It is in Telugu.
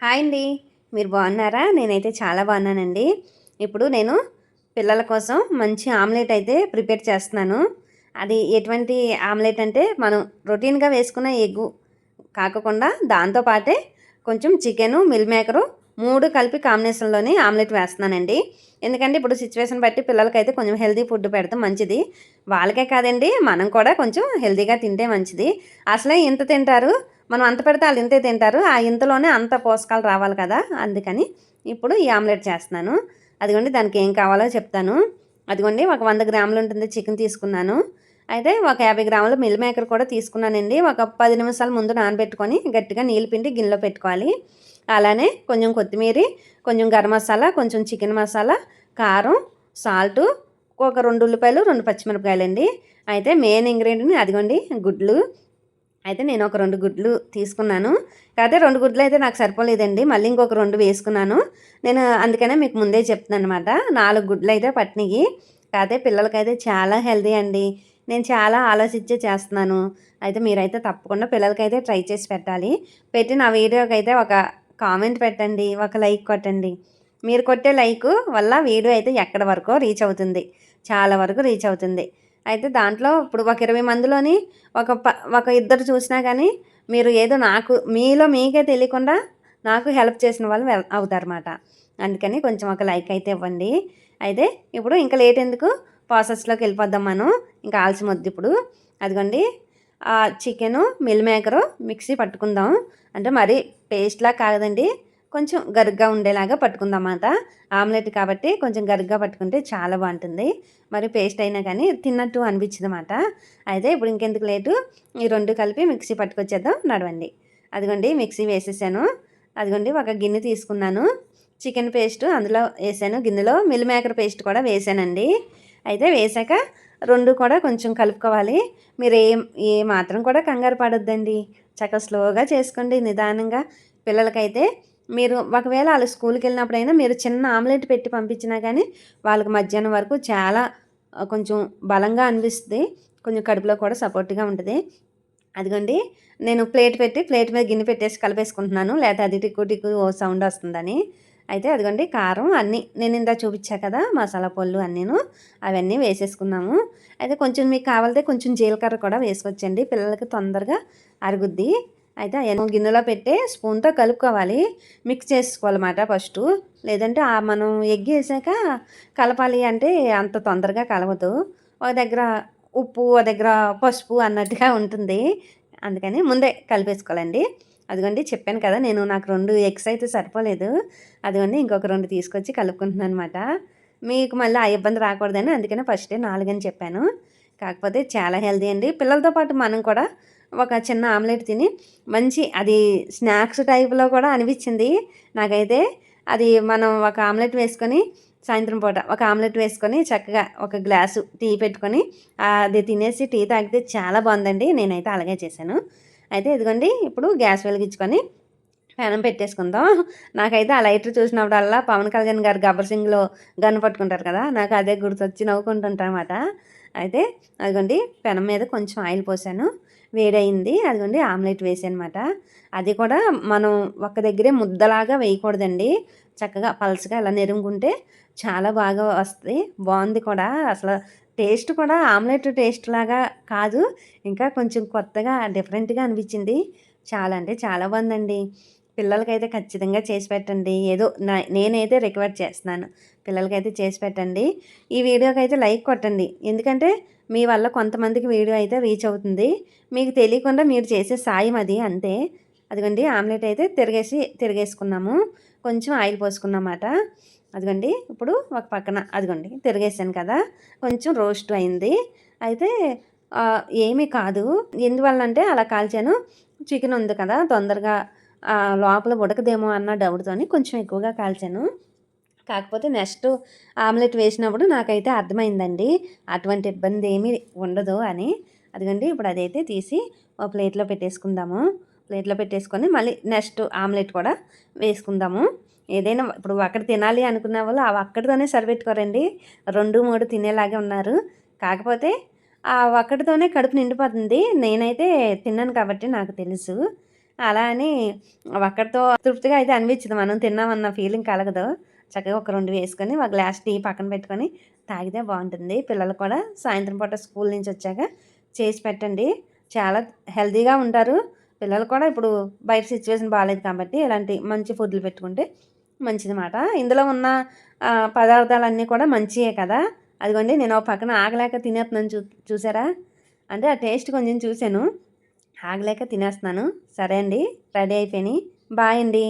హాయ్ అండి. మీరు బాగున్నారా? నేనైతే చాలా బాగున్నానండి. ఇప్పుడు నేను పిల్లల కోసం మంచి ఆమ్లెట్ అయితే ప్రిపేర్ చేస్తున్నాను. అది ఎటువంటి ఆమ్లెట్ అంటే మనం రొటీన్‌గా వేసుకున్న ఎగ్గు కాకోకుండా దాంతో పాటే కొంచెం చికెను, మిల్ మేకరు 3 కలిపి కాంబినేషన్‌లోని ఆమ్లెట్ వేస్తున్నానండి. ఎందుకంటే ఇప్పుడు సిట్యుయేషన్ బట్టి పిల్లలకైతే కొంచెం హెల్తీ ఫుడ్ పెడితే మంచిది. వాళ్ళకే కాదండి మనం కూడా కొంచెం హెల్తీగా తింటే మంచిది. అసలే ఇంత తింటారు. మనం అంత పెడితే ఆళ్ళు ఇంతే తింటారు. ఆ ఇంతలోనే అంత పోషకాలు రావాలి కదా! అందుకని ఇప్పుడు ఈ ఆమ్లెట్ చేస్తున్నాను. అదిగోండి దానికి ఏం కావాలో చెప్తాను. అదిగోండి ఒక 100 గ్రాములు ఉంటుంది చికెన్ తీసుకున్నాను. అయితే ఒక 50 గ్రాముల మిల్ మేకర్ కూడా తీసుకున్నానండి. ఒక 10 నిమిషాల ముందు నానబెట్టుకొని గట్టిగా నీళ్ళు పిండి గిన్నెలో పెట్టుకోవాలి. అలానే కొంచెం కొత్తిమీరి, కొంచెం గరం మసాలా, కొంచెం చికెన్ మసాలా, కారం, సాల్టు, ఒక 2 ఉల్లిపాయలు, 2 పచ్చిమిరపకాయలండి. అయితే మెయిన్ ఇంగ్రీడియంట్ అదిగోండి గుడ్లు. అయితే నేను ఒక 2 గుడ్లు తీసుకున్నాను. కాకపోతే 2 గుడ్లు అయితే నాకు సరిపోలేదండి. మళ్ళీ ఇంకొక 2 వేసుకున్నాను. నేను అందుకనే మీకు ముందే చెప్తున్నాననమాట. 4 గుడ్లయితే పట్టినియి. కాకపోతే పిల్లలకైతే చాలా హెల్తీ అండి. నేను చాలా ఆలోచించే చేస్తున్నాను. అయితే మీరైతే తప్పకుండా పిల్లలకైతే ట్రై చేసి పెట్టాలి. పెట్టి నా వీడియోకైతే ఒక కామెంట్ పెట్టండి. ఒక లైక్ కొట్టండి. మీరు కొట్టే లైకు వల్ల వీడియో అయితే ఎక్కడి వరకో రీచ్ అవుతుంది. చాలా వరకు రీచ్ అవుతుంది. అయితే దాంట్లో ఇప్పుడు ఒక 20 మందిలోని ఒక ఇద్దరు చూసినా కానీ మీరు ఏదో నాకు మీలో మీకే తెలియకుండా నాకు హెల్ప్ చేసిన వాళ్ళు అవుతారన్నమాట. అందుకని కొంచెం ఒక లైక్ అయితే ఇవ్వండి. అయితే ఇప్పుడు ఇంకా లేట్ ఎందుకు ప్రాసెస్‌లోకి వెళ్ళిపోదాం మనం. ఇంకా ఆలస్యం వద్దు ఇప్పుడు. అదిగోండి చికెను, మిల్ మేకరు మిక్సీ పట్టుకుందాం. అంటే మరీ పేస్ట్‌లా కాదండి. కొంచెం గరుగ్గా ఉండేలాగా పట్టుకుందామన్నమాట. ఆమ్లెట్ కాబట్టి కొంచెం గరుగ్గా పట్టుకుంటే చాలా బాగుంటుంది. మరి పేస్ట్ అయినా కానీ తిన్నట్టు అనిపించదన్నమాట. అయితే ఇప్పుడు ఇంకెందుకు లేటు ఈ 2 కలిపి మిక్సీ పట్టుకొచ్చేద్దాం నడవండి. అదిగోండి మిక్సీ వేసేసాను. అదిగోండి ఒక గిన్నె తీసుకున్నాను. చికెన్ పేస్ట్ అందులో వేసాను గిన్నెలో. మిల్ మేకర్ పేస్ట్ కూడా వేసానండి. అయితే వేసాక 2 కూడా కొంచెం కలుపుకోవాలి. మీరు ఏ మాత్రం కూడా కంగారు పడొద్దండి. చక్కగా స్లోగా చేసుకోండి నిదానంగా. పిల్లలకైతే మీరు ఒకవేళ ఆళ్ళు స్కూల్‌కెళ్ళినప్పుడైనా మీరు చిన్న ఆమ్లెట్ పెట్టి పంపించినా కానీ వాళ్ళకి మధ్యాహ్నం వరకు చాలా కొంచెం బలంగా అనిపిస్తది. కొంచెం కడుపులో కూడా సపోర్ట్‌గా ఉంటది. అదిగోండి నేను ప్లేట్ మీద గిన్నె పెట్టేసి కలిపేసుకుంటున్నాను. లేతే అది టిక్కు టిక్కు ఓ సౌండ్ వస్తుందని. అయితే అదిగోండి కారం అన్నీ నేను ఇందాక చూపిచ్చా కదా! మసాలా పొళ్ళు అన్నీను. అవన్నీ వేసేసుకున్నాము. అయితే కొంచెం మీకు కావాలితే కొంచెం జీలకర్ర కూడా వేసుకోవచ్చండి. పిల్లలకి తొందరగా అరుగుద్ది. అయితే అయన్నీ గిన్నెలో పెట్టి స్పూన్‌తో కలుపుకోవాలి. మిక్స్ చేసుకోవాలన్నమాట ఫస్టు. లేదంటే మనం ఎగ్ ఏసాక కలపాలి అంటే అంత తొందరగా కలవదు. ఒక దగ్గర ఉప్పు, ఓ దగ్గర పసుపు అన్నట్టుగా ఉంటుంది. అందుకని ముందే కలిపేసుకోవాలండి. అదిగోండి చెప్పాను కదా! నాకు 2 ఎగ్స్ అయితే సరిపోలేదు. అదిగోండి ఇంకొక 2 తీసుకొచ్చి కలుపుకుంటున్నాననమాట. మీకు మళ్ళీ ఆ ఇబ్బంది రాకూడదని అందుకనే ఫస్టే 4 అని చెప్పాను. కాకపోతే చాలా హెల్తీ అండి. పిల్లలతో పాటు మనం కూడా ఒక చిన్న ఆమ్లెట్ తిని మంచి అది స్నాక్స్ టైప్‌లో కూడా అనిపించింది నాకైతే. అది మనం ఒక ఆమ్లెట్ వేసుకొని సాయంత్రం పూట ఒక ఆమ్లెట్ వేసుకొని చక్కగా ఒక గ్లాసు టీ పెట్టుకొని అది తినేసి టీ తాగితే చాలా బాగుందండి. నేనైతే అలాగే చేశాను. అయితే ఇదిగోండి ఇప్పుడు గ్యాస్ వెలిగించుకొని పెనం పెట్టేసుకుందాం. నాకైతే ఆ లైటర్ చూసినప్పుడల్లా 'పవన్ కళ్యాణ్' గారు 'గబ్బర్ సింగ్‌లో గన్ పట్టుకుంటారు కదా! నాకు అదే గుర్తొచ్చి నవ్వుకుంటుంటానమాట. అయితే అదిగోండి పెనం మీద కొంచెం ఆయిల్ పోసాను. వేడయింది. అదిగోండి ఆమ్లెట్ వేసానమాట. అది కూడా మనం ఒక్క దగ్గరే ముద్దలాగా వేయకూడదండి. చక్కగా పలచగా ఇలా నెరుముకుంటే చాలా బాగా వస్తది. బావుంది కూడా. అసలు టేస్ట్ కూడా ఆమ్లెట్ టేస్ట్‌లాగా కాదు. ఇంకా కొంచెం కొత్తగా డిఫరెంట్‌గా అనిపించింది. చాలా అంటే చాలా బావుందండి. పిల్లలకైతే ఖచ్చితంగా చేసి పెట్టండి. ఏదో నేనైతే రికమెండ్ చేస్తున్నాను. పిల్లలకైతే చేసి పెట్టండి. ఈ వీడియోకైతే లైక్ కొట్టండి. ఎందుకంటే మీ వల్ల కొంతమందికి వీడియో అయితే రీచ్ అవుతుంది. మీకు తెలియకుండా మీరు చేసే సాయం అది అంతే. అదిగోండి ఆమ్లెట్ అయితే తిరిగేసుకున్నాము. కొంచెం ఆయిల్ పోసుకున్నామాట. అదిగోండి ఇప్పుడు ఒక పక్కన అదిగోండి తిరిగేసాను కదా! కొంచెం రోస్ట్ అయింది. అయితే ఏమీ కాదు. ఎందువల్లంటే అలా కాల్చాను. చికెన్ ఉంది కదా! తొందరగా లోపల ఉడకదేమో అన్న డౌట్‌తోని కొంచెం ఎక్కువగా కాల్చాను. కాకపోతే నెక్స్ట్ ఆమ్లెట్ వేసినప్పుడు నాకైతే అర్థమైందండి. అటువంటి ఇబ్బంది ఏమీ ఉండదు అని. అదిగోండి ఇప్పుడు అదైతే తీసి ఓ ప్లేట్‌లో పెట్టేసుకుందాము. ప్లేట్‌లో పెట్టేసుకొని మళ్ళీ నెక్స్ట్ ఆమ్లెట్ కూడా వేసుకుందాము. ఏదైనా ఇప్పుడు ఒక్కటి తినాలి అనుకున్న వాళ్ళు ఆ ఒక్కటితోనే సరిపెట్టుకోరండి. 2, 3 తినేలాగే ఉన్నారు. కాకపోతే ఆ ఒక్కటితోనే కడుపు నిండిపోతుంది. నేనైతే తిన్నాను కాబట్టి నాకు తెలుసు. అలా అని ఒక్కడితో తృప్తిగా అయితే అనిపించదు. మనం తిన్నామన్న ఫీలింగ్ కలగదు. చక్కగా ఒక 2 వేసుకొని ఒక గ్లాస్ టీ పక్కన పెట్టుకొని తాగితే బావుంటుంది. పిల్లలు కూడా సాయంత్రం పూట స్కూల్ నుంచి వచ్చాక చేసి పెట్టండి. చాలా హెల్తీగా ఉంటారు. పిల్లలు కూడా ఇప్పుడు బయట సిచ్యువేషన్ బాలేదు కాబట్టి ఇలాంటి మంచి ఫుడ్‌లు పెట్టుకుంటే మంచిదన్నమాట. ఇందులో ఉన్న పదార్థాలన్నీ కూడా మంచియే కదా! అదిగోండి నేను ఒక పక్కన ఆగలేక తినేస్తున్నాను చూసారా? అంటే ఆ టేస్ట్ కొంచెం చూసాను. ఆగలేక తినేస్తున్నాను. సరే అండి. రెడీ అయిపోయినాయి. బాయ్ అండి.